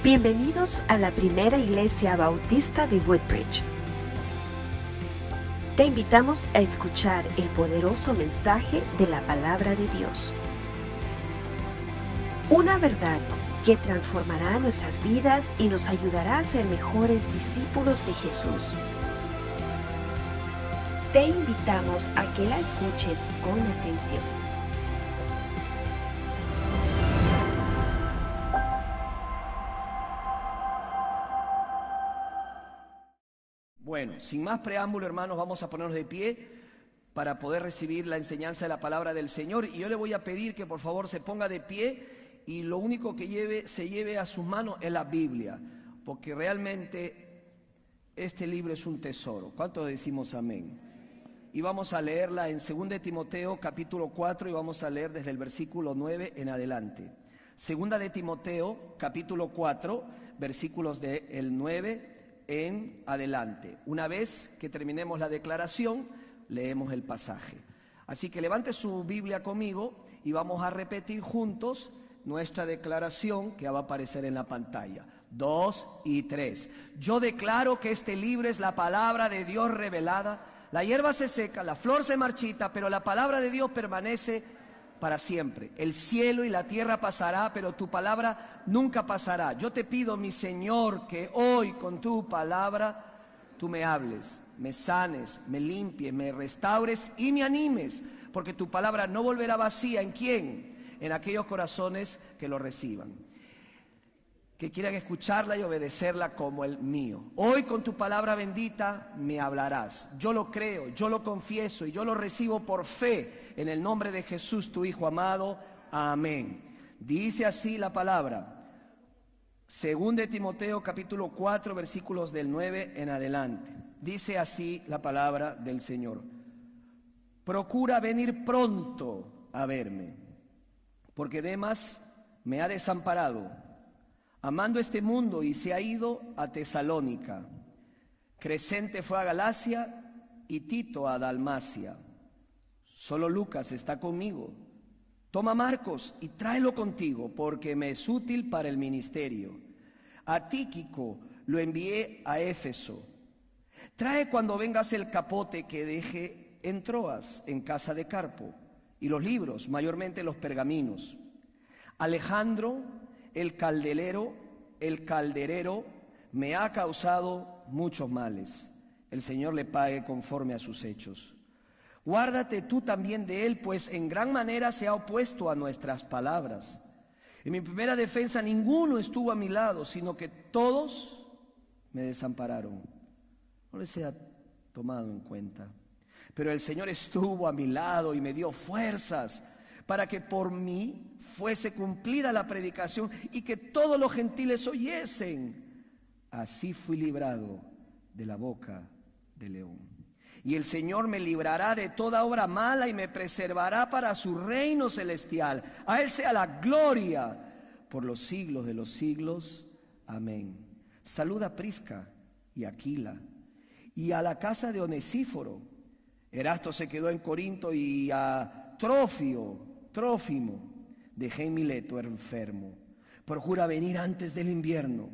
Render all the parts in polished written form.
Bienvenidos a la primera iglesia bautista de Woodbridge. Te invitamos a escuchar el poderoso mensaje de la palabra de Dios. Una verdad que transformará nuestras vidas y nos ayudará a ser mejores discípulos de Jesús. Te invitamos a que la escuches con atención. Bueno, sin más preámbulo, hermanos, vamos a ponernos de pie para poder recibir la enseñanza de la palabra del Señor. Y yo le voy a pedir que por favor se ponga de pie y lo único que se lleve a sus manos es la Biblia, porque realmente este libro es un tesoro. ¿Cuántos decimos amén? Y vamos a leerla en 2 de Timoteo capítulo 4 y vamos a leer desde el versículo 9 en adelante. 2 de Timoteo capítulo 4, versículos del 9 en adelante. Una vez que terminemos la declaración, leemos el pasaje. Así que levante su Biblia conmigo y vamos a repetir juntos nuestra declaración que va a aparecer en la pantalla. 2 y 3. Yo declaro que este libro es la palabra de Dios revelada. La hierba se seca, la flor se marchita, pero la palabra de Dios permanece para siempre. El cielo y la tierra pasará, pero tu palabra nunca pasará. Yo te pido, mi Señor, que hoy con tu palabra tú me hables, me sanes, me limpies, me restaures y me animes, porque tu palabra no volverá vacía. ¿En quién? En aquellos corazones que lo reciban, que quieran escucharla y obedecerla como el mío. Hoy con tu palabra bendita me hablarás. Yo lo creo, yo lo confieso y yo lo recibo por fe en el nombre de Jesús, tu Hijo amado. Amén. Dice así la palabra. 2 de Timoteo capítulo 4 versículos del 9 en adelante. Dice así la palabra del Señor. Procura venir pronto a verme, porque Demas me ha desamparado, amando este mundo, y se ha ido a Tesalónica. Crescente fue a Galacia y Tito a Dalmacia. Solo Lucas está conmigo. Toma Marcos y tráelo contigo, porque me es útil para el ministerio. A Tíquico lo envié a Éfeso. Trae cuando vengas el capote que dejé en Troas, en casa de Carpo, y los libros, mayormente los pergaminos. Alejandro, el calderero, me ha causado muchos males. El Señor le pague conforme a sus hechos. Guárdate tú también de él, pues en gran manera se ha opuesto a nuestras palabras. En mi primera defensa ninguno estuvo a mi lado, sino que todos me desampararon. No les sea tomado en cuenta. Pero el Señor estuvo a mi lado y me dio fuerzas para que por mí fuese cumplida la predicación y que todos los gentiles oyesen. Así fui librado de la boca del león. Y el Señor me librará de toda obra mala y me preservará para su reino celestial. A Él sea la gloria por los siglos de los siglos. Amén. Saluda a Prisca y a Aquila y a la casa de Onesíforo. Erasto se quedó en Corinto y a Trófimo dejé en Mileto enfermo. Procura venir antes del invierno.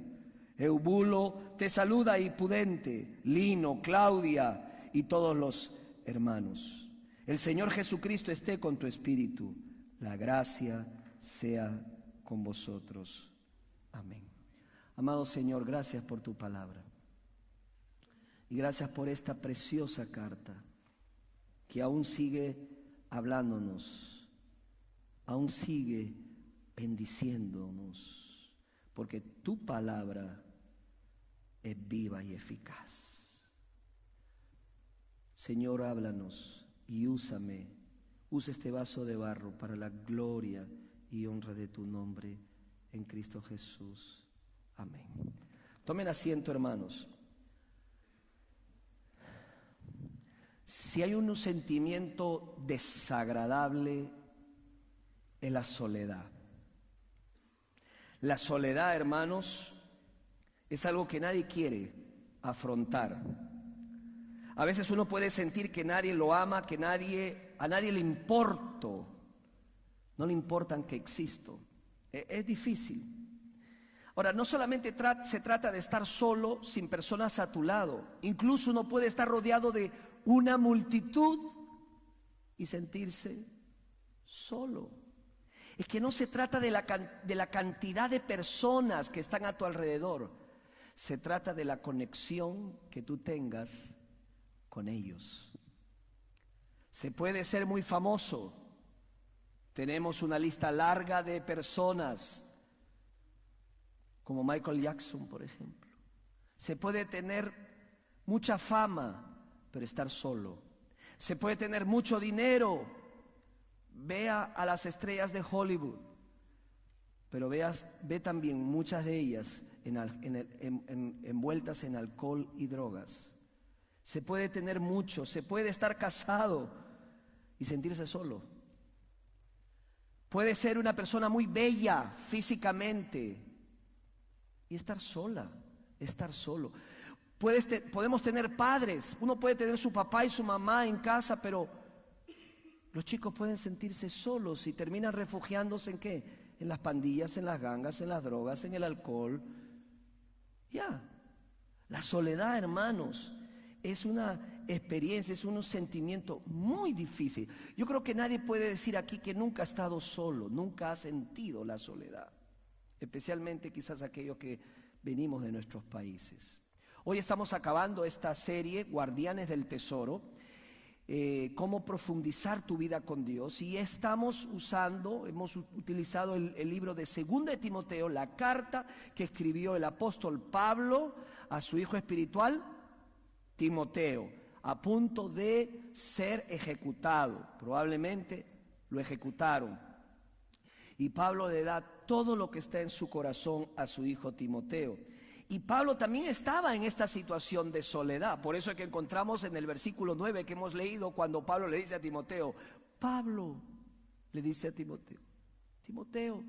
Eubulo te saluda, y Pudente, Lino, Claudia y todos los hermanos. El Señor Jesucristo esté con tu espíritu. La gracia sea con vosotros. Amén. Amado Señor, gracias por tu palabra. Y gracias por esta preciosa carta que aún sigue hablándonos, aún sigue bendiciéndonos, porque tu palabra es viva y eficaz. Señor, háblanos y úsame. Usa este vaso de barro para la gloria y honra de tu nombre en Cristo Jesús. Amén. Tomen asiento, hermanos. Si hay un sentimiento desagradable, es la soledad. La soledad, hermanos, es algo que nadie quiere afrontar. A veces uno puede sentir que nadie lo ama, que a nadie le importo, no le importan que existo. Es difícil. Ahora, no solamente se trata de estar solo sin personas a tu lado, incluso uno puede estar rodeado de una multitud y sentirse solo. Es que no se trata de la cantidad de personas que están a tu alrededor, se trata de la conexión que tú tengas con ellos. Se puede ser muy famoso, tenemos una lista larga de personas, como Michael Jackson, por ejemplo. Se puede tener mucha fama, pero estar solo. Se puede tener mucho dinero. Vea a las estrellas de Hollywood, pero ve también muchas de ellas envueltas en alcohol y drogas. Se puede tener mucho, se puede estar casado y sentirse solo. Puede ser una persona muy bella físicamente y estar sola, estar solo. Podemos tener padres, uno puede tener su papá y su mamá en casa, pero los chicos pueden sentirse solos y terminan refugiándose ¿en qué? En las pandillas, en las gangas, en las drogas, en el alcohol. La soledad, hermanos, es una experiencia, es un sentimiento muy difícil. Yo creo que nadie puede decir aquí que nunca ha estado solo, nunca ha sentido la soledad, especialmente quizás aquellos que venimos de nuestros países. Hoy estamos acabando esta serie, Guardianes del Tesoro, cómo profundizar tu vida con Dios, y hemos utilizado el libro de 2 de Timoteo, la carta que escribió el apóstol Pablo a su hijo espiritual, Timoteo, a punto de ser ejecutado. Probablemente lo ejecutaron. Y Pablo le da todo lo que está en su corazón a su hijo Timoteo. Y Pablo también estaba en esta situación de soledad. Por eso es que encontramos en el versículo 9 que hemos leído, cuando Pablo le dice a Timoteo, Pablo le dice a Timoteo, Timoteo,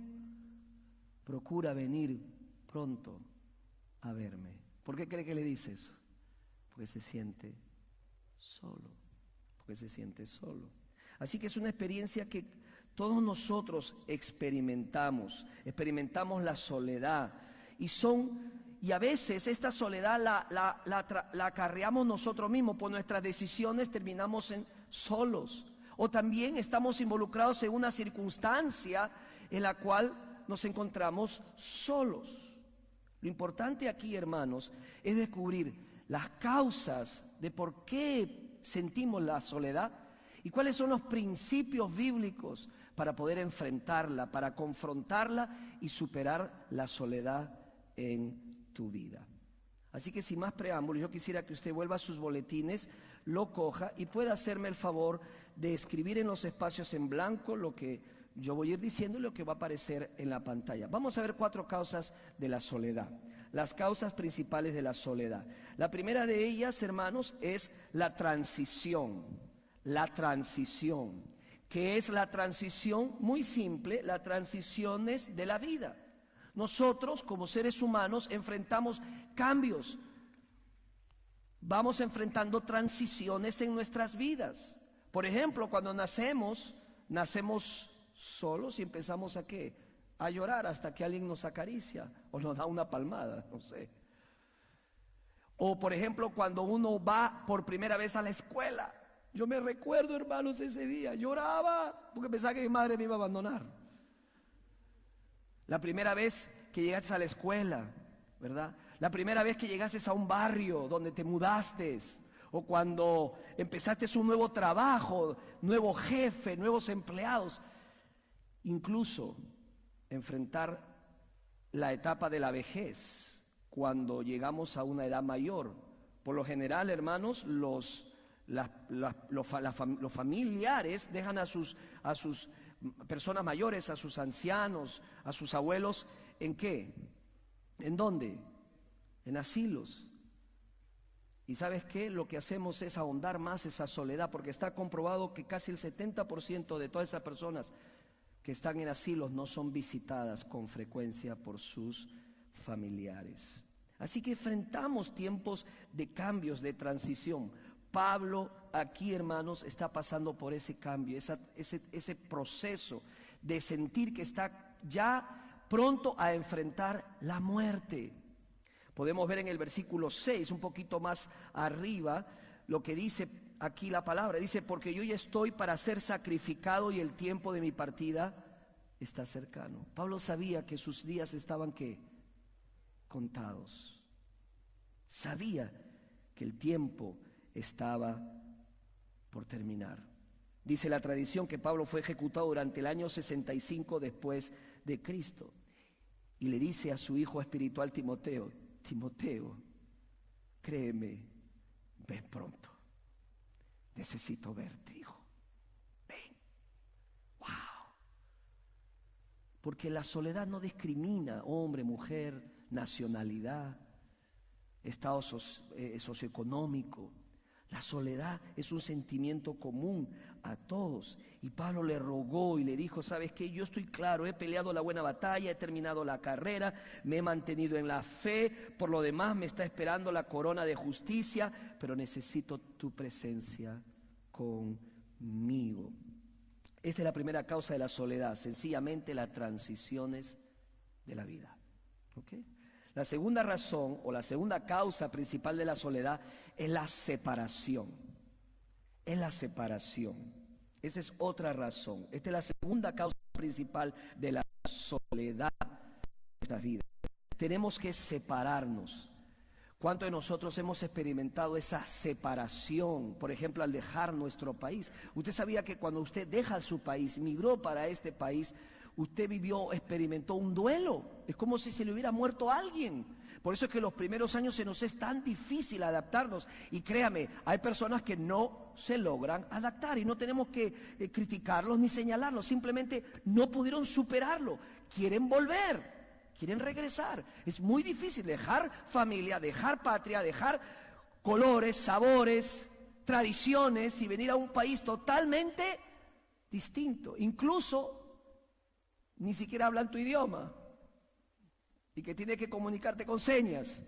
procura venir pronto a verme. ¿Por qué cree que le dice eso? Porque se siente solo, porque se siente solo. Así que es una experiencia que todos nosotros experimentamos la soledad, y a veces esta soledad la acarreamos nosotros mismos. Por nuestras decisiones terminamos solos, o también estamos involucrados en una circunstancia en la cual nos encontramos solos. Lo importante aquí, hermanos, es descubrir las causas de por qué sentimos la soledad y cuáles son los principios bíblicos para poder enfrentarla, para confrontarla y superar la soledad en tu vida. Así que sin más preámbulos, yo quisiera que usted vuelva a sus boletines, lo coja y pueda hacerme el favor de escribir en los espacios en blanco lo que yo voy a ir diciendo y lo que va a aparecer en la pantalla. Vamos a ver 4 causas de la soledad, las causas principales de la soledad. La primera de ellas, hermanos, es la transición. La transición. ¿Qué es la transición? Muy simple, la transición es de la vida. Nosotros, como seres humanos, enfrentamos cambios. Vamos enfrentando transiciones en nuestras vidas. Por ejemplo, cuando nacemos solos y empezamos ¿a qué? A llorar hasta que alguien nos acaricia o nos da una palmada, no sé. O por ejemplo, cuando uno va por primera vez a la escuela. Yo me recuerdo, hermanos, ese día, lloraba porque pensaba que mi madre me iba a abandonar. La primera vez que llegaste a la escuela, ¿verdad? La primera vez que llegaste a un barrio donde te mudaste, o cuando empezaste un nuevo trabajo, nuevo jefe, nuevos empleados. Incluso enfrentar la etapa de la vejez, cuando llegamos a una edad mayor. Por lo general, hermanos, los familiares dejan a sus personas mayores, a sus ancianos, a sus abuelos, ¿en qué? ¿En dónde? En asilos. ¿Y sabes qué? Lo que hacemos es ahondar más esa soledad, porque está comprobado que casi el 70% de todas esas personas que están en asilos no son visitadas con frecuencia por sus familiares. Así que enfrentamos tiempos de cambios, de transición. Pablo aquí, hermanos, está pasando por ese cambio, ese proceso de sentir que está ya pronto a enfrentar la muerte. Podemos ver en el versículo 6, un poquito más arriba, lo que dice aquí la palabra. Dice, porque yo ya estoy para ser sacrificado y el tiempo de mi partida está cercano. Pablo sabía que sus días estaban, ¿qué? Contados. Sabía que el tiempo estaba por terminar. Dice la tradición que Pablo fue ejecutado durante el año 65 después de Cristo. Y le dice a su hijo espiritual Timoteo, Timoteo, créeme, ven pronto. Necesito verte, hijo. Ven. Wow. Porque la soledad no discrimina hombre, mujer, nacionalidad, estado socioeconómico. La soledad es un sentimiento común a todos. Y Pablo le rogó y le dijo, ¿sabes qué? Yo estoy claro, he peleado la buena batalla, he terminado la carrera, me he mantenido en la fe, por lo demás me está esperando la corona de justicia, pero necesito tu presencia conmigo. Esta es la primera causa de la soledad, sencillamente las transiciones de la vida. ¿Okay? La segunda razón o la segunda causa principal de la soledad es la separación. Es la separación. Esa es otra razón. Esta es la segunda causa principal de la soledad de nuestras vidas. Tenemos que separarnos. ¿Cuántos de nosotros hemos experimentado esa separación? Por ejemplo, al dejar nuestro país. Usted sabía que cuando usted deja su país, migró para este país, usted experimentó un duelo. Es como si se le hubiera muerto alguien. Por eso es que los primeros años se nos es tan difícil adaptarnos. Y créame, hay personas que no se logran adaptar y no tenemos que criticarlos ni señalarlos. Simplemente no pudieron superarlo. Quieren volver, quieren regresar. Es muy difícil dejar familia, dejar patria, dejar colores, sabores, tradiciones y venir a un país totalmente distinto. Incluso ni siquiera hablan tu idioma y que tienes que comunicarte con señas.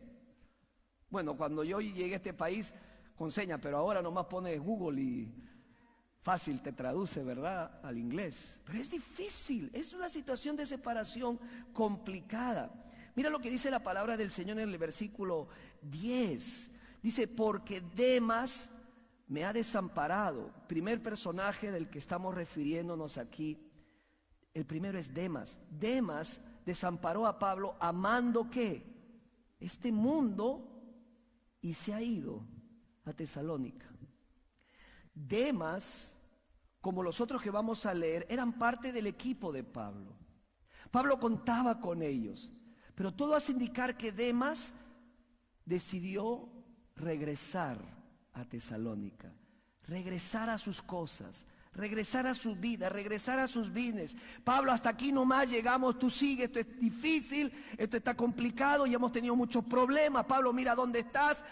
Bueno, cuando yo llegué a este país con señas, pero ahora nomás pones Google y fácil te traduce, ¿verdad?, al inglés. Pero es difícil, es una situación de separación complicada. Mira lo que dice la palabra del Señor en el versículo 10. Dice, porque Demas me ha desamparado. Primer personaje del que estamos refiriéndonos aquí. El primero es Demas. Demas desamparó a Pablo amando ¿qué? Este mundo y se ha ido a Tesalónica. Demas, como los otros que vamos a leer, eran parte del equipo de Pablo. Pablo contaba con ellos, pero todo hace indicar que Demas decidió regresar a Tesalónica, regresar a sus cosas, regresar a su vida, regresar a sus bienes. Pablo, hasta aquí nomás llegamos, tú sigue, esto es difícil, esto está complicado y hemos tenido muchos problemas. Pablo, mira dónde estás,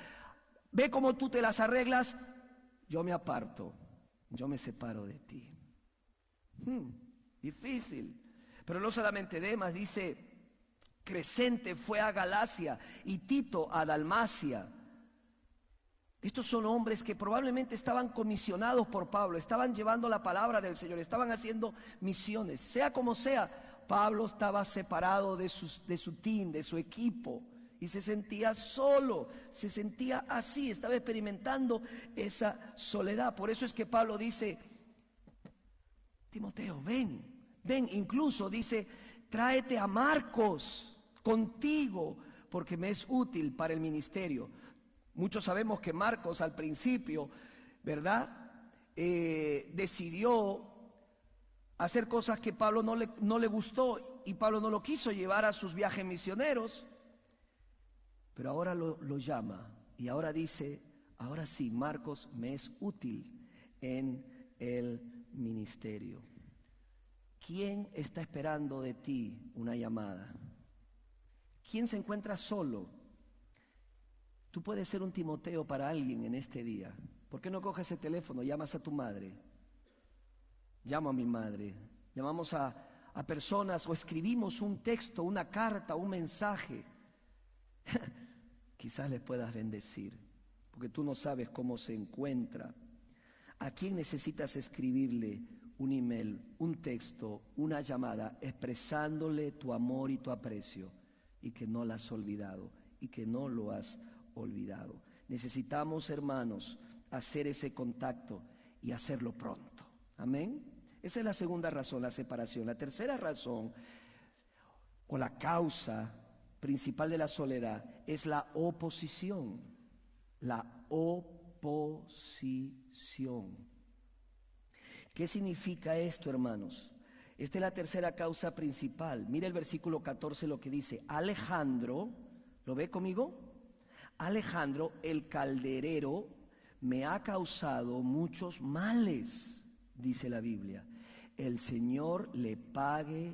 ve cómo tú te las arreglas. Yo me aparto, yo me separo de ti. Difícil. Pero no solamente Demas, dice, Crescente fue a Galacia y Tito a Dalmacia. Estos son hombres que probablemente estaban comisionados por Pablo, estaban llevando la palabra del Señor, estaban haciendo misiones. Sea como sea, Pablo estaba separado de su team, de su equipo, y se sentía solo, se sentía así, estaba experimentando esa soledad. Por eso es que Pablo dice, Timoteo, ven, incluso dice, tráete a Marcos contigo, porque me es útil para el ministerio. Muchos sabemos que Marcos al principio, ¿verdad?, decidió hacer cosas que Pablo no le gustó y Pablo no lo quiso llevar a sus viajes misioneros, pero ahora lo llama y ahora dice, ahora sí, Marcos me es útil en el ministerio. ¿Quién está esperando de ti una llamada? ¿Quién se encuentra solo? Tú puedes ser un Timoteo para alguien en este día. ¿Por qué no coges ese teléfono? Llamas a tu madre. Llamo a mi madre. Llamamos a personas o escribimos un texto, una carta, un mensaje. Quizás le puedas bendecir, porque tú no sabes cómo se encuentra. ¿A quién necesitas escribirle un email, un texto, una llamada, expresándole tu amor y tu aprecio, y que no la has olvidado, y que no lo has olvidado. Necesitamos, hermanos, hacer ese contacto y hacerlo pronto. Amén. Esa es la segunda razón, la separación. La tercera razón, o la causa principal de la soledad, es la oposición. La oposición. ¿Qué significa esto, hermanos? Esta es la tercera causa principal. Mira el versículo 14 lo que dice. Alejandro, ¿lo ve conmigo? Alejandro, el calderero, me ha causado muchos males, dice la Biblia. El Señor le pague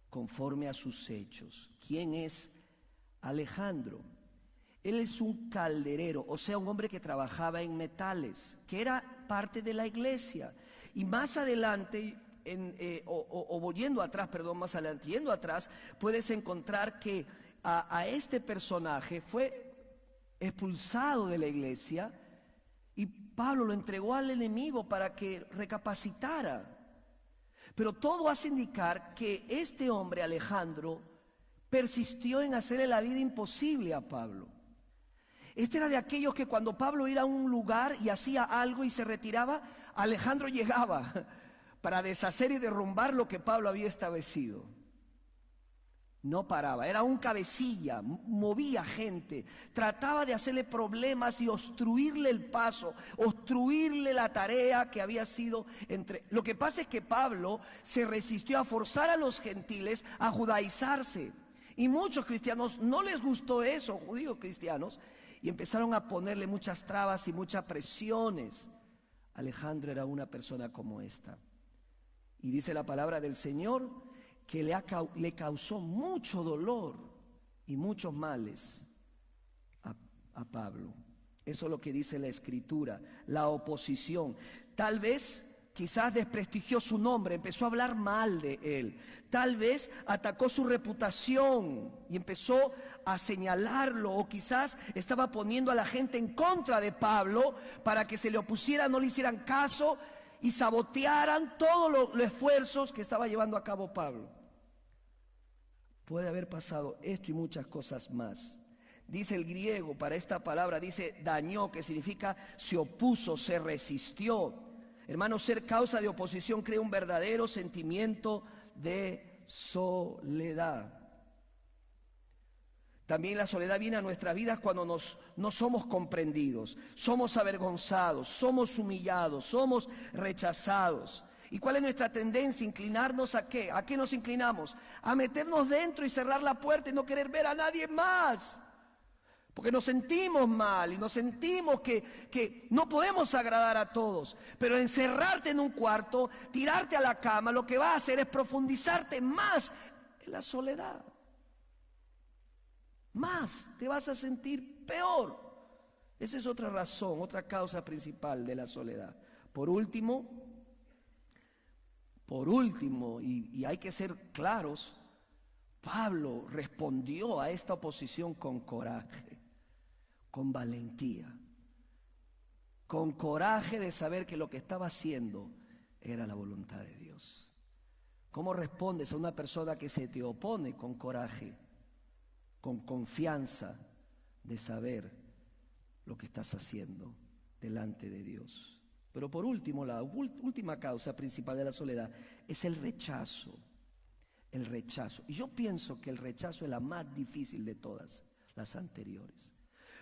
conforme a sus hechos. ¿Quién es Alejandro? Él es un calderero, o sea, un hombre que trabajaba en metales, que era parte de la iglesia. Y más adelante, más adelante, yendo atrás, puedes encontrar que a este personaje fue expulsado de la iglesia y Pablo lo entregó al enemigo para que recapacitara. Pero todo hace indicar que este hombre, Alejandro, persistió en hacerle la vida imposible a Pablo. Este era de aquellos que cuando Pablo iba a un lugar y hacía algo y se retiraba, Alejandro llegaba para deshacer y derrumbar lo que Pablo había establecido. No paraba, era un cabecilla, movía gente, trataba de hacerle problemas y obstruirle el paso, obstruirle la tarea que había sido entre... Lo que pasa es que Pablo se resistió a forzar a los gentiles a judaizarse. Y muchos cristianos no les gustó eso, judíos cristianos, y empezaron a ponerle muchas trabas y muchas presiones. Alejandro era una persona como esta. Y dice la palabra del Señor que le causó mucho dolor y muchos males a Pablo. Eso es lo que dice la Escritura, la oposición. Tal vez, quizás desprestigió su nombre, empezó a hablar mal de él. Tal vez atacó su reputación y empezó a señalarlo, o quizás estaba poniendo a la gente en contra de Pablo para que se le opusieran, no le hicieran caso y sabotearan todos los esfuerzos que estaba llevando a cabo Pablo. Puede haber pasado esto y muchas cosas más. Dice el griego para esta palabra, dice dañó, que significa se opuso, se resistió. Hermano, ser causa de oposición crea un verdadero sentimiento de soledad. También la soledad viene a nuestras vidas cuando no somos comprendidos, somos avergonzados, somos humillados, somos rechazados. ¿Y cuál es nuestra tendencia? ¿Inclinarnos a qué? ¿A qué nos inclinamos? A meternos dentro y cerrar la puerta y no querer ver a nadie más. Porque nos sentimos mal y nos sentimos que no podemos agradar a todos. Pero encerrarte en un cuarto, tirarte a la cama, lo que va a hacer es profundizarte más en la soledad. Más te vas a sentir peor. Esa es otra razón, otra causa principal de la soledad. Por último, y hay que ser claros, Pablo respondió a esta oposición con coraje, con valentía, con coraje de saber que lo que estaba haciendo era la voluntad de Dios. ¿Cómo respondes a una persona que se te opone? Con coraje, con confianza de saber lo que estás haciendo delante de Dios. Pero por último, la última causa principal de la soledad es el rechazo. El rechazo. Y yo pienso que el rechazo es la más difícil de todas las anteriores.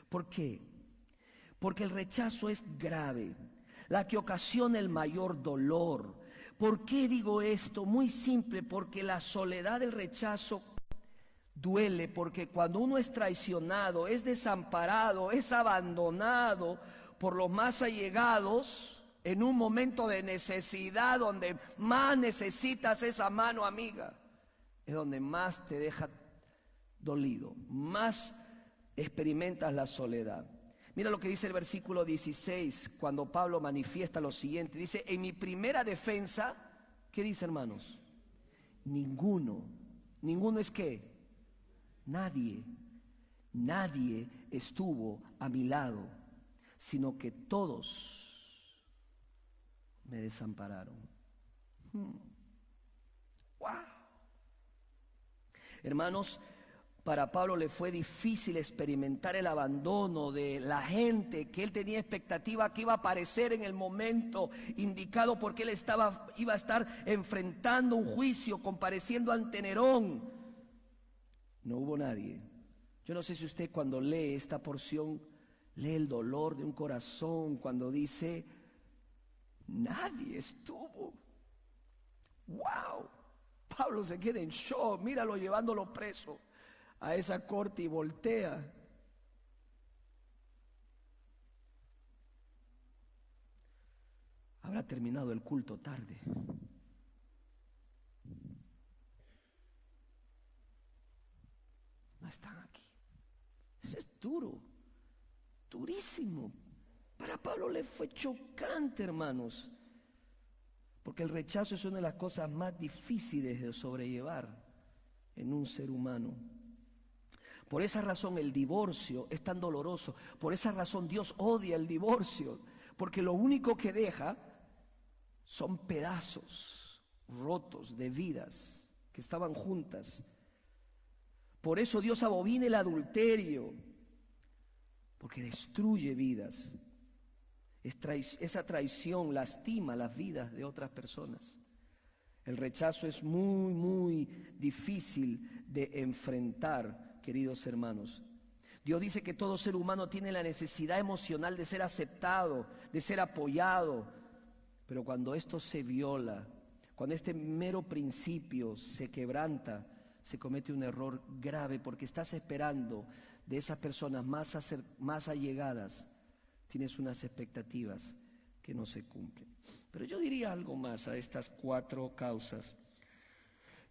¿Por qué? Porque el rechazo es grave, la que ocasiona el mayor dolor. ¿Por qué digo esto? Muy simple, porque la soledad del rechazo duele, porque cuando uno es traicionado, es desamparado, es abandonado por los más allegados, en un momento de necesidad donde más necesitas esa mano amiga, es donde más te deja dolido, más experimentas la soledad. Mira lo que dice el versículo 16, cuando Pablo manifiesta lo siguiente. Dice, en mi primera defensa, ¿qué dice, hermanos? Ninguno es ¿qué? Nadie estuvo a mi lado, sino que todos me desampararon. ¡Wow! Hermanos, para Pablo le fue difícil experimentar el abandono de la gente que él tenía expectativa que iba a aparecer en el momento indicado, porque él iba a estar enfrentando un juicio, compareciendo ante Nerón. No hubo nadie. Yo no sé si usted cuando lee esta porción lee el dolor de un corazón cuando dice: nadie estuvo. ¡Wow! Pablo se queda en shock, míralo llevándolo preso a esa corte y voltea. Habrá terminado el culto tarde. No están aquí. Eso es duro, durísimo. Para Pablo le fue chocante, hermanos, porque el rechazo es una de las cosas más difíciles de sobrellevar en un ser humano. Por esa razón el divorcio es tan doloroso. Por esa razón Dios odia el divorcio, porque lo único que deja son pedazos rotos de vidas que estaban juntas. Por eso Dios abomina el adulterio, porque destruye vidas. Esa traición lastima las vidas de otras personas. El rechazo es muy, muy difícil de enfrentar, queridos hermanos. Dios dice que todo ser humano tiene la necesidad emocional de ser aceptado, de ser apoyado. Pero cuando esto se viola, cuando este mero principio se quebranta, se comete un error grave, porque estás esperando de esas personas más allegadas, tienes unas expectativas que no se cumplen. Pero yo diría algo más a estas 4 causas.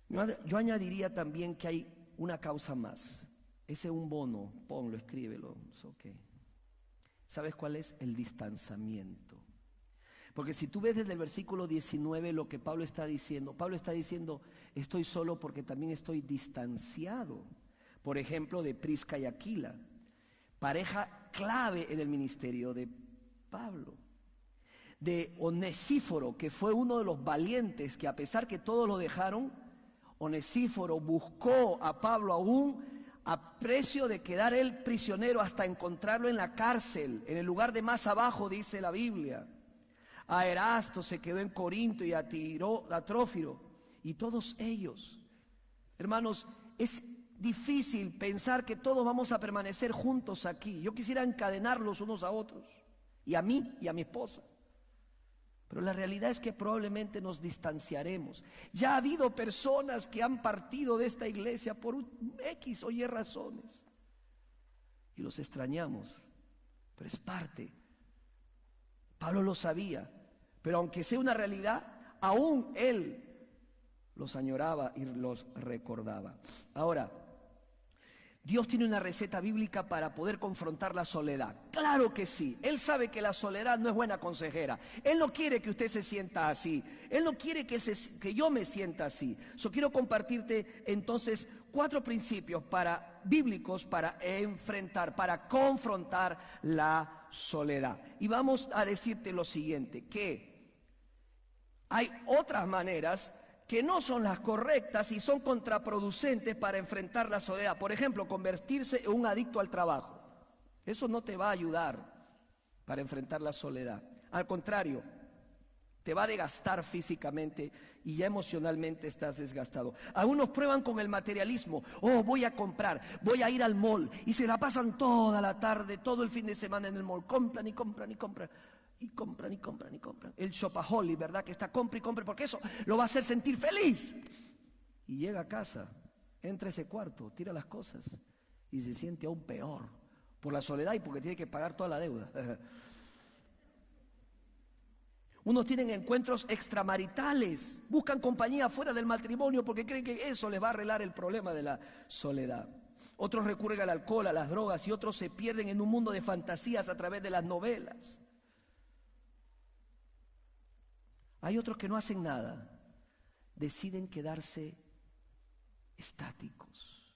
Yo añadiría también que hay una causa más. Ese un bono, ponlo, escríbelo, es okay. ¿Sabes cuál es? El distanciamiento. Porque si tú ves desde el versículo 19 lo que Pablo está diciendo, estoy solo porque también estoy distanciado. Por ejemplo, de Prisca y Aquila, pareja clave en el ministerio de Pablo. De Onesíforo, que fue uno de los valientes que, a pesar que todos lo dejaron, Onesíforo buscó a Pablo aún a precio de quedar él prisionero hasta encontrarlo en la cárcel, en el lugar de más abajo, dice la Biblia. A Erasto se quedó en Corinto y a Trófimo, y todos ellos. Hermanos, es difícil pensar que todos vamos a permanecer juntos aquí. Yo quisiera encadenarlos unos a otros, y a mí y a mi esposa. Pero la realidad es que probablemente nos distanciaremos. Ya ha habido personas que han partido de esta iglesia por X o Y razones, y los extrañamos, pero es parte. Pablo lo sabía, pero aunque sea una realidad, aún él los añoraba y los recordaba. Ahora, Dios tiene una receta bíblica para poder confrontar la soledad. Claro que sí. Él sabe que la soledad no es buena consejera. Él no quiere que usted se sienta así. Él no quiere que yo me sienta así. Quiero compartirte entonces 4 principios bíblicos para enfrentar, para confrontar la soledad. Y vamos a decirte lo siguiente, que hay otras maneras que no son las correctas y son contraproducentes para enfrentar la soledad. Por ejemplo, convertirse en un adicto al trabajo. Eso no te va a ayudar para enfrentar la soledad. Al contrario, te va a desgastar físicamente y ya emocionalmente estás desgastado. Algunos prueban con el materialismo. Voy a comprar, voy a ir al mall, y se la pasan toda la tarde, todo el fin de semana en el mall. Compran y compran y compran. Y compran y compran y compran. El shopaholic, ¿verdad? Que está compra y compra, porque eso lo va a hacer sentir feliz. Y llega a casa, entra a ese cuarto, tira las cosas y se siente aún peor por la soledad y porque tiene que pagar toda la deuda. Unos tienen encuentros extramaritales, buscan compañía fuera del matrimonio porque creen que eso les va a arreglar el problema de la soledad. Otros recurren al alcohol, a las drogas, y otros se pierden en un mundo de fantasías a través de las novelas. Hay otros que no hacen nada, deciden quedarse estáticos,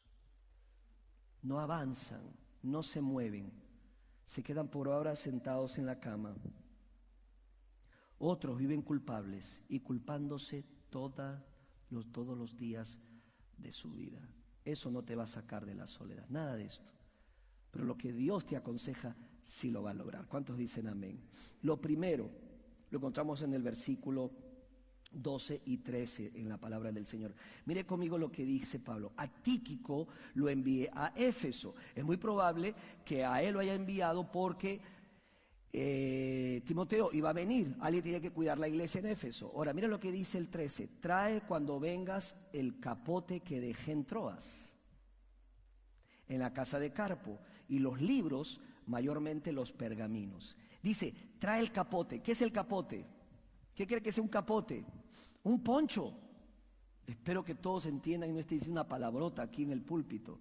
no avanzan, no se mueven, se quedan por horas sentados en la cama. Otros viven culpables y culpándose todos los días de su vida. Eso no te va a sacar de la soledad, nada de esto. Pero lo que Dios te aconseja, sí lo va a lograr. ¿Cuántos dicen amén? Lo primero, lo encontramos en el versículo 12 y 13 en la palabra del Señor. Mire conmigo lo que dice Pablo. A Tíquico lo envié a Éfeso. Es muy probable que a él lo haya enviado porque Timoteo iba a venir. Alguien tiene que cuidar la iglesia en Éfeso. Ahora, mira lo que dice el 13. Trae cuando vengas el capote que dejé en Troas, en la casa de Carpo, y los libros, mayormente los pergaminos. Dice, trae el capote. ¿Qué es el capote? ¿Qué cree que es un capote? Un poncho. Espero que todos entiendan y no esté diciendo una palabrota aquí en el púlpito.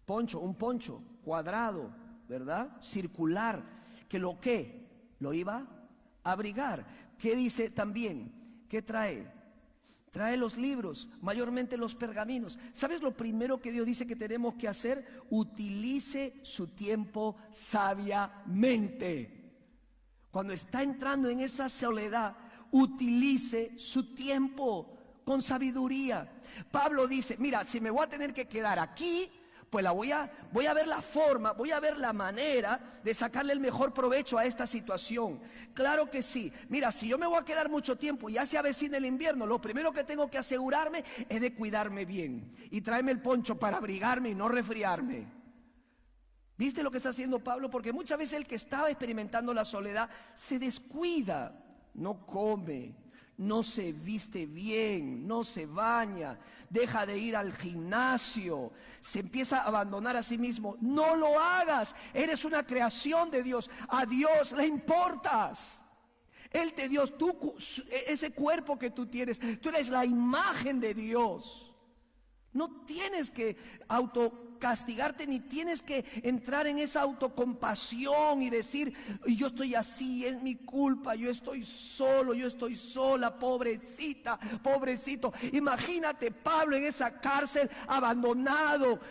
Poncho, un poncho, cuadrado, ¿verdad? Circular, que lo iba a abrigar. ¿Qué dice también? ¿Qué trae? Trae los libros, mayormente los pergaminos. ¿Sabes lo primero que Dios dice que tenemos que hacer? Utilice su tiempo sabiamente. Cuando está entrando en esa soledad, utilice su tiempo con sabiduría. Pablo dice, mira, si me voy a tener que quedar aquí, pues voy a ver la forma, voy a ver la manera de sacarle el mejor provecho a esta situación. Claro que sí. Mira, si yo me voy a quedar mucho tiempo y ya se avecina el invierno, lo primero que tengo que asegurarme es de cuidarme bien y traerme el poncho para abrigarme y no resfriarme. ¿Viste lo que está haciendo Pablo? Porque muchas veces el que estaba experimentando la soledad se descuida, no come, no se viste bien, no se baña, deja de ir al gimnasio, se empieza a abandonar a sí mismo. No lo hagas, eres una creación de Dios, a Dios le importas. Él te dio ese cuerpo que tú tienes, tú eres la imagen de Dios. No tienes que autocastigarte ni tienes que entrar en esa autocompasión y decir, yo estoy así, es mi culpa, yo estoy solo, yo estoy sola, pobrecita, pobrecito. Imagínate Pablo en esa cárcel abandonado.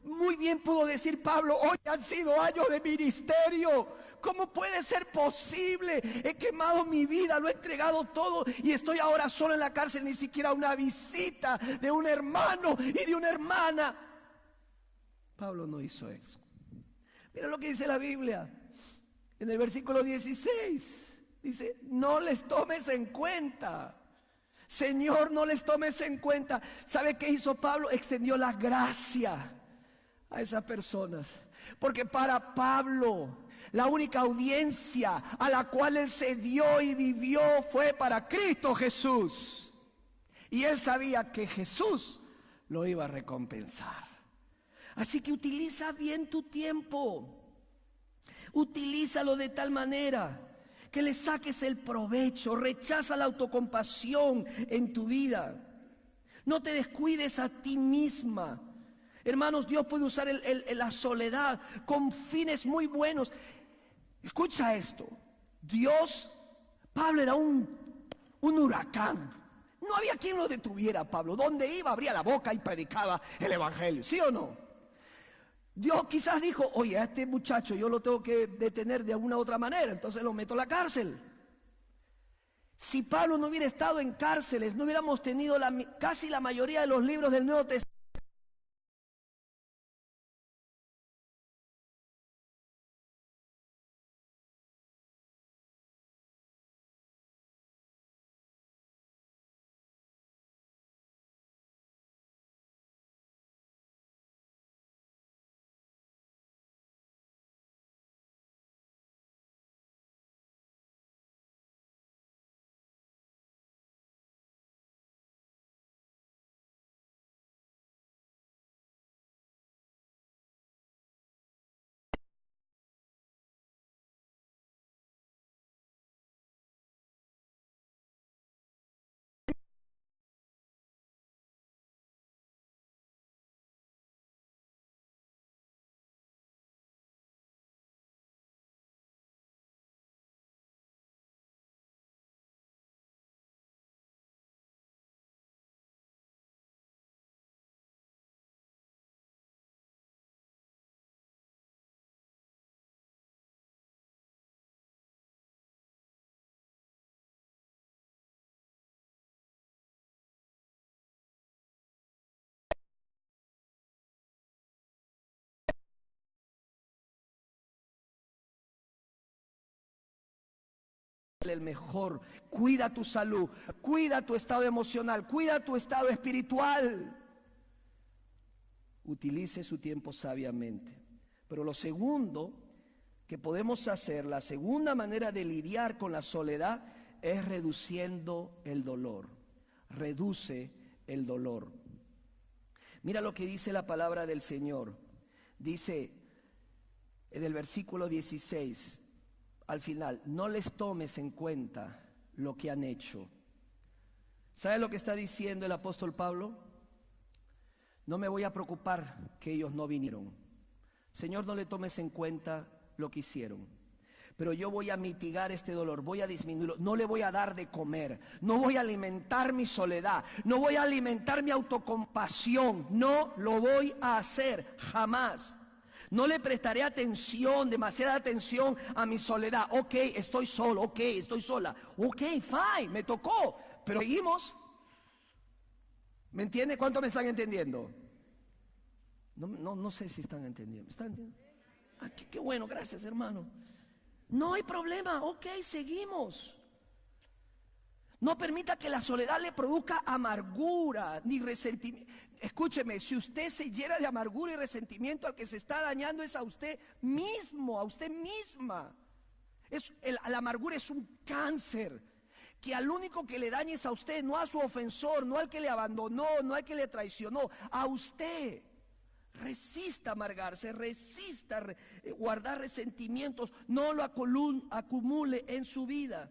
Muy bien pudo decir Pablo, hoy han sido años de ministerio. ¿Cómo puede ser posible? He quemado mi vida, lo he entregado todo y estoy ahora solo en la cárcel, ni siquiera una visita de un hermano y de una hermana. Pablo no hizo eso. Mira lo que dice la Biblia en el versículo 16. Dice, no les tomes en cuenta. Señor, no les tomes en cuenta. ¿Sabe qué hizo Pablo? Extendió la gracia a esas personas. Porque para Pablo, la única audiencia a la cual él se dio y vivió fue para Cristo Jesús. Y él sabía que Jesús lo iba a recompensar. Así que utiliza bien tu tiempo. Utilízalo de tal manera que le saques el provecho. Rechaza la autocompasión en tu vida. No te descuides a ti misma. Hermanos, Dios puede usar la soledad con fines muy buenos. Escucha esto. Pablo era un huracán. No había quien lo detuviera, Pablo. Donde iba, abría la boca y predicaba el evangelio. ¿Sí o no? Dios quizás dijo, oye, a este muchacho yo lo tengo que detener de alguna otra manera, entonces lo meto a la cárcel. Si Pablo no hubiera estado en cárceles, no hubiéramos tenido casi la mayoría de los libros del Nuevo Testamento. el mejor. Cuida tu salud, cuida tu estado emocional, cuida tu estado espiritual. Utilice su tiempo sabiamente. Pero lo segundo que podemos hacer, la segunda manera de lidiar con la soledad, es reduciendo el dolor. Reduce el dolor. Mira lo que dice la palabra del Señor. Dice en el versículo 16, al final, no les tomes en cuenta lo que han hecho. ¿Sabe lo que está diciendo el apóstol Pablo? No me voy a preocupar que ellos no vinieron. Señor, no le tomes en cuenta lo que hicieron. Pero yo voy a mitigar este dolor, voy a disminuirlo. No le voy a dar de comer, no voy a alimentar mi soledad, no voy a alimentar mi autocompasión. No lo voy a hacer, jamás. No le prestaré atención, demasiada atención a mi soledad. Ok, estoy solo, ok, estoy sola. Ok, fine, me tocó, pero seguimos. ¿Me entiende? ¿Cuánto me están entendiendo? No sé si están entendiendo. ¿Están entendiendo? Ah, qué bueno, gracias, hermano. No hay problema, ok, seguimos. No permita que la soledad le produzca amargura ni resentimiento. Escúcheme, si usted se llena de amargura y resentimiento, al que se está dañando es a usted mismo, a usted misma. La amargura es un cáncer que al único que le daña es a usted, no a su ofensor, no al que le abandonó, no al que le traicionó, a usted. Resista amargarse, resista guardar resentimientos, no lo acumule en su vida.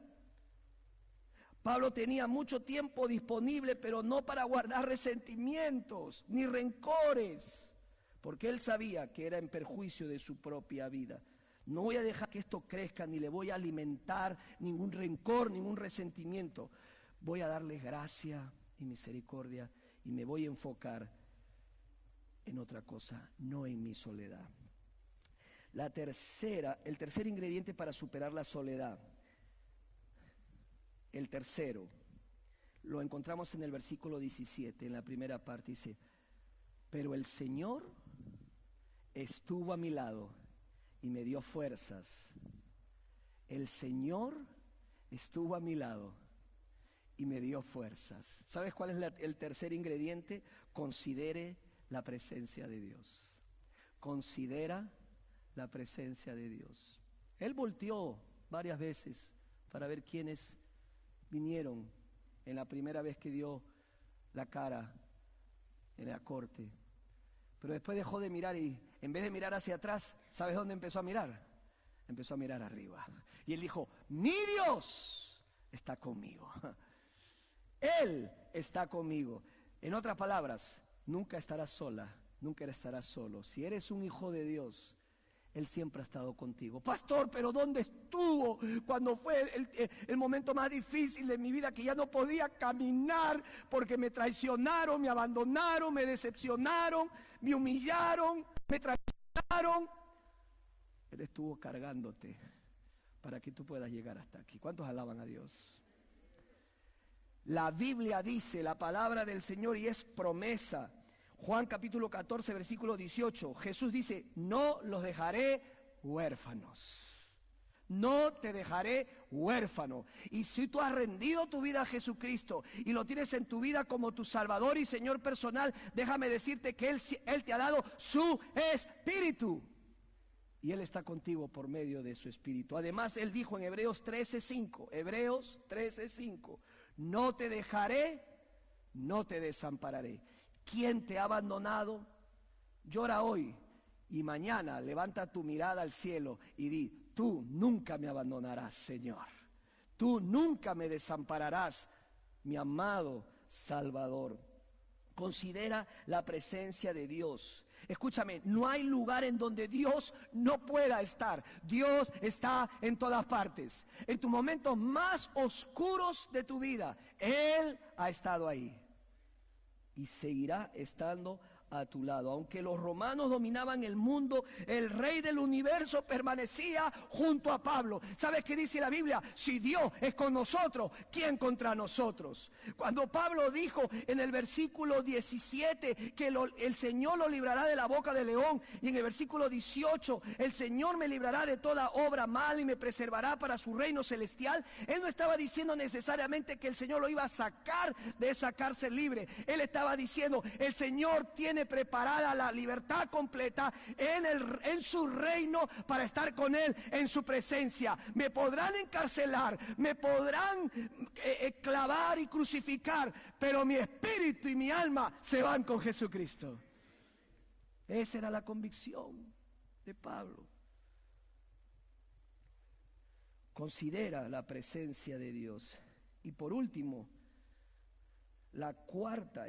Pablo tenía mucho tiempo disponible, pero no para guardar resentimientos ni rencores, porque él sabía que era en perjuicio de su propia vida. No voy a dejar que esto crezca, ni le voy a alimentar ningún rencor, ningún resentimiento. Voy a darles gracia y misericordia y me voy a enfocar en otra cosa, no en mi soledad. El tercer ingrediente para superar la soledad, el tercero, lo encontramos en el versículo 17, en la primera parte, dice, pero el Señor estuvo a mi lado y me dio fuerzas. El Señor estuvo a mi lado y me dio fuerzas. ¿Sabes cuál es el tercer ingrediente? Considere la presencia de Dios. Considera la presencia de Dios. Él volteó varias veces para ver quiénes vinieron en la primera vez que dio la cara en la corte. Pero después dejó de mirar y en vez de mirar hacia atrás, ¿sabes dónde empezó a mirar? Empezó a mirar arriba. Y él dijo, mi Dios está conmigo. Él está conmigo. En otras palabras, nunca estarás sola, nunca estarás solo. Si eres un hijo de Dios, Él siempre ha estado contigo. Pastor, pero ¿dónde estuvo cuando fue el momento más difícil de mi vida, que ya no podía caminar porque me traicionaron, me abandonaron, me decepcionaron, me humillaron, me traicionaron? Él estuvo cargándote para que tú puedas llegar hasta aquí. ¿Cuántos alaban a Dios? La Biblia dice, la palabra del Señor, y es promesa. Juan capítulo 14, versículo 18. Jesús dice, no los dejaré huérfanos. No te dejaré huérfano. Y si tú has rendido tu vida a Jesucristo y lo tienes en tu vida como tu Salvador y Señor personal, déjame decirte que Él te ha dado su Espíritu. Y Él está contigo por medio de su Espíritu. Además, Él dijo en Hebreos 13:5, no te dejaré, no te desampararé. ¿Quién te ha abandonado? Llora hoy y mañana levanta tu mirada al cielo y di, tú nunca me abandonarás, Señor. Tú nunca me desampararás, mi amado Salvador. Considera la presencia de Dios. Escúchame, no hay lugar en donde Dios no pueda estar. Dios está en todas partes. En tus momentos más oscuros de tu vida, Él ha estado ahí. Y seguirá estando a tu lado. Aunque los romanos dominaban el mundo, el rey del universo permanecía junto a Pablo. ¿Sabes qué dice la Biblia? Si Dios es con nosotros, ¿quién contra nosotros? Cuando Pablo dijo en el versículo 17 que el Señor lo librará de la boca del león, y en el versículo 18, el Señor me librará de toda obra mala y me preservará para su reino celestial, él no estaba diciendo necesariamente que el Señor lo iba a sacar de esa cárcel libre. Él estaba diciendo, el Señor tiene preparada la libertad completa en su reino para estar con Él en su presencia. Me podrán encarcelar, me podrán clavar y crucificar, pero mi espíritu y mi alma se van con Jesucristo. Esa era la convicción de Pablo. Considera la presencia de Dios. Y por último, la cuarta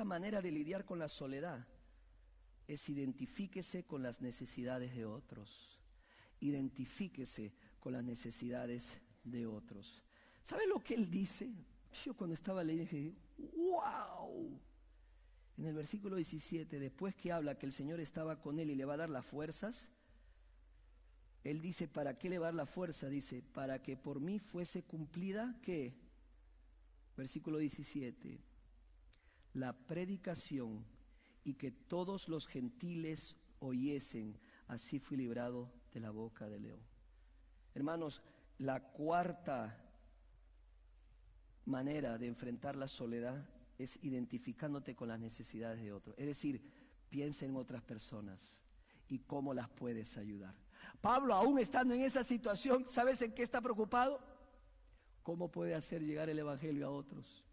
manera de lidiar con la soledad es identifíquese con las necesidades de otros. Identifíquese con las necesidades de otros. ¿Sabe lo que él dice? Yo cuando estaba leyendo dije, ¡wow! En el versículo 17, después que habla que el Señor estaba con él y le va a dar las fuerzas, él dice, ¿para qué le va a dar la fuerza? Dice, para que por mí fuese cumplida, ¿qué? Versículo 17, la predicación y que todos los gentiles oyesen, así fui librado de la boca del león. Hermanos, la cuarta manera de enfrentar la soledad es identificándote con las necesidades de otros. Es decir, piensa en otras personas y cómo las puedes ayudar. Pablo, aún estando en esa situación, ¿sabes en qué está preocupado? ¿Cómo puede hacer llegar el evangelio a otros?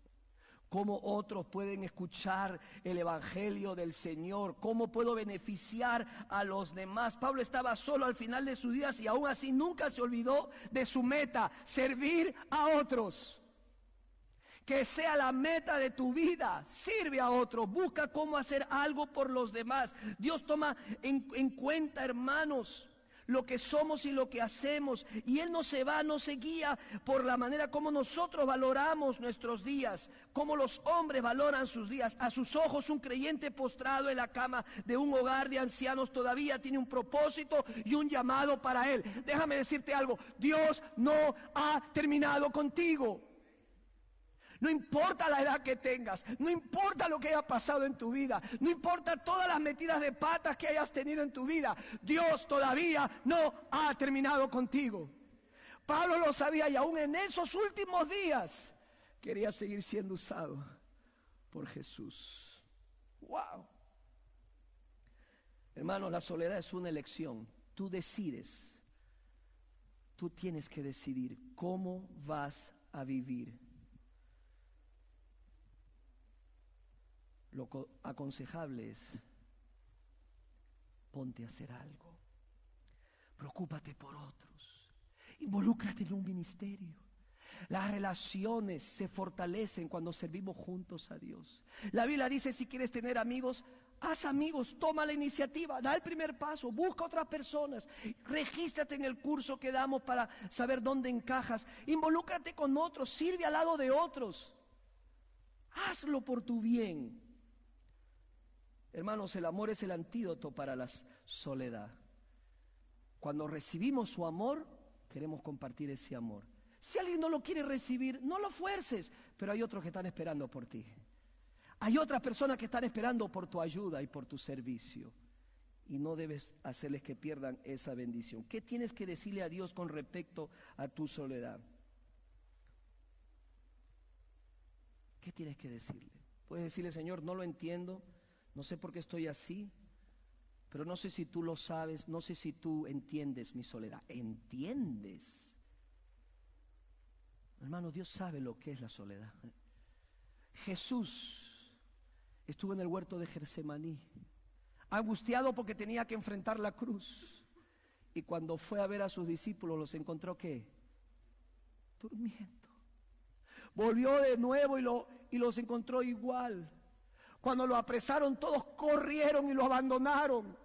¿Cómo otros pueden escuchar el evangelio del Señor? ¿Cómo puedo beneficiar a los demás? Pablo estaba solo al final de sus días y aún así nunca se olvidó de su meta, servir a otros. Que sea la meta de tu vida, sirve a otros, busca cómo hacer algo por los demás. Dios toma en cuenta, hermanos, lo que somos y lo que hacemos, y Él no se guía por la manera como nosotros valoramos nuestros días, como los hombres valoran sus días. A sus ojos, un creyente postrado en la cama de un hogar de ancianos todavía tiene un propósito y un llamado para él. Déjame decirte algo, Dios no ha terminado contigo. No importa la edad que tengas, no importa lo que haya pasado en tu vida, no importa todas las metidas de patas que hayas tenido en tu vida, Dios todavía no ha terminado contigo. Pablo lo sabía y aún en esos últimos días quería seguir siendo usado por Jesús. ¡Wow! Hermano, la soledad es una elección. Tú decides, tú tienes que decidir cómo vas a vivir. Lo aconsejable es, ponte a hacer algo, preocúpate por otros, involúcrate en un ministerio. Las relaciones se fortalecen cuando servimos juntos a Dios. La Biblia dice, si quieres tener amigos, haz amigos, toma la iniciativa, da el primer paso, busca otras personas, regístrate en el curso que damos para saber dónde encajas, involúcrate con otros, sirve al lado de otros, hazlo por tu bien. Hermanos, el amor es el antídoto para la soledad. Cuando recibimos su amor, queremos compartir ese amor. Si alguien no lo quiere recibir, no lo fuerces, pero hay otros que están esperando por ti. Hay otras personas que están esperando por tu ayuda y por tu servicio. Y no debes hacerles que pierdan esa bendición. ¿Qué tienes que decirle a Dios con respecto a tu soledad? ¿Qué tienes que decirle? Puedes decirle, Señor, no lo entiendo. No sé por qué estoy así, pero no sé si tú lo sabes, no sé si tú entiendes mi soledad. ¿Entiendes? Hermano, Dios sabe lo que es la soledad. Jesús estuvo en el huerto de Getsemaní, angustiado porque tenía que enfrentar la cruz. Y cuando fue a ver a sus discípulos, los encontró, ¿qué? Durmiendo. Volvió de nuevo y los encontró igual. Cuando lo apresaron, todos corrieron y lo abandonaron.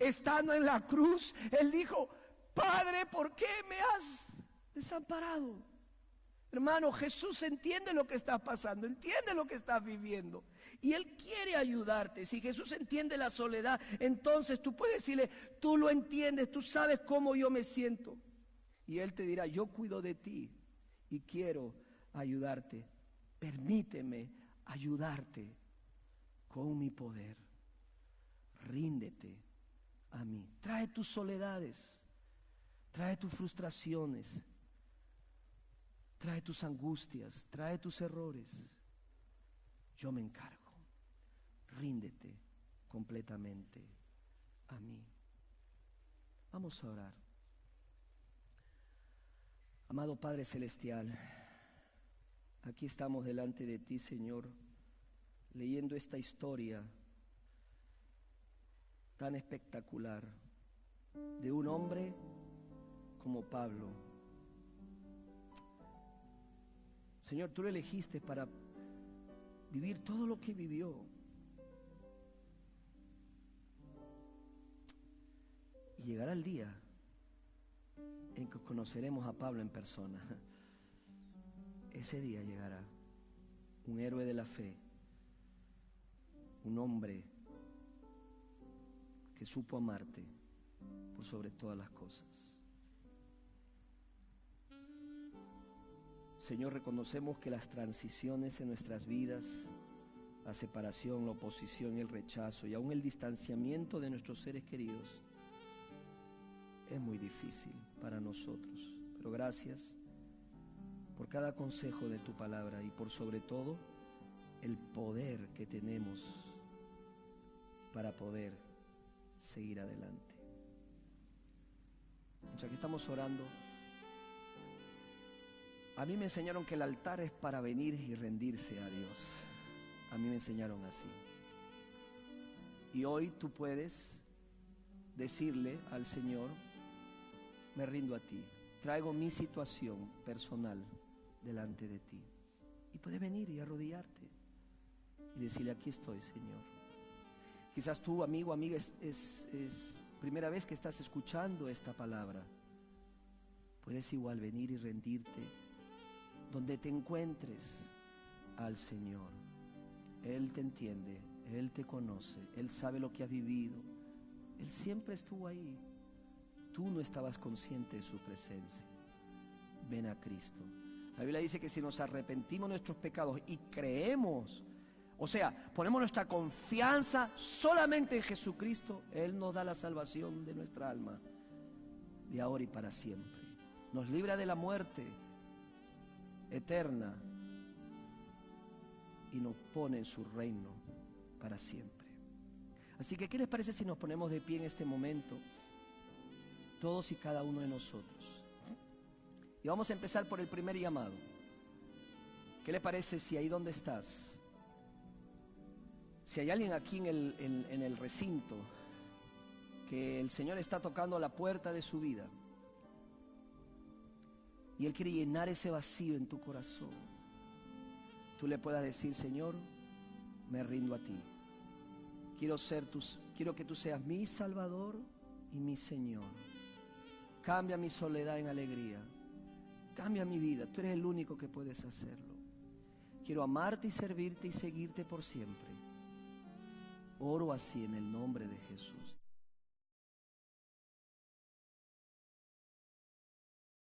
Estando en la cruz, Él dijo, Padre, ¿por qué me has desamparado? Hermano, Jesús entiende lo que estás pasando, entiende lo que estás viviendo. Y Él quiere ayudarte. Si Jesús entiende la soledad, entonces tú puedes decirle, tú lo entiendes, tú sabes cómo yo me siento. Y Él te dirá, yo cuido de ti y quiero ayudarte. Permíteme ayudarte con mi poder. Ríndete a mí. Trae tus soledades, trae tus frustraciones, trae tus angustias, trae tus errores. Yo me encargo. Ríndete completamente a mí. Vamos a orar. Amado Padre Celestial, aquí estamos delante de ti, Señor, leyendo esta historia tan espectacular de un hombre como Pablo. Señor, tú lo elegiste para vivir todo lo que vivió. Y llegará el día en que conoceremos a Pablo en persona. Ese día llegará. Un héroe de la fe. Un hombre que supo amarte por sobre todas las cosas. Señor, reconocemos que las transiciones en nuestras vidas, la separación, la oposición, el rechazo y aún el distanciamiento de nuestros seres queridos es muy difícil para nosotros. Pero gracias por cada consejo de tu palabra y por sobre todo el poder que tenemos para poder seguir adelante. Mientras que estamos orando, a mí me enseñaron que el altar es para venir y rendirse a Dios. A mí me enseñaron así. Y hoy tú puedes decirle al Señor, me rindo a ti, traigo mi situación personal delante de ti. Y puedes venir y arrodillarte y decirle, aquí estoy, Señor. Quizás tú, amigo, amiga, es primera vez que estás escuchando esta palabra. Puedes igual venir y rendirte donde te encuentres al Señor. Él te entiende, Él te conoce, Él sabe lo que has vivido. Él siempre estuvo ahí. Tú no estabas consciente de su presencia. Ven a Cristo. La Biblia dice que si nos arrepentimos de nuestros pecados y creemos, o sea, ponemos nuestra confianza solamente en Jesucristo, Él nos da la salvación de nuestra alma, de ahora y para siempre. Nos libra de la muerte eterna y nos pone en su reino para siempre. Así que, ¿qué les parece si nos ponemos de pie en este momento, todos y cada uno de nosotros? Y vamos a empezar por el primer llamado. ¿Qué le parece si ahí donde estás, si hay alguien aquí en el recinto, que el Señor está tocando la puerta de su vida y Él quiere llenar ese vacío en tu corazón, tú le puedas decir, Señor, me rindo a ti. Quiero que tú seas mi Salvador y mi Señor. Cambia mi soledad en alegría. Cambia mi vida. Tú eres el único que puedes hacerlo. Quiero amarte y servirte y seguirte por siempre. Oro así en el nombre de Jesús.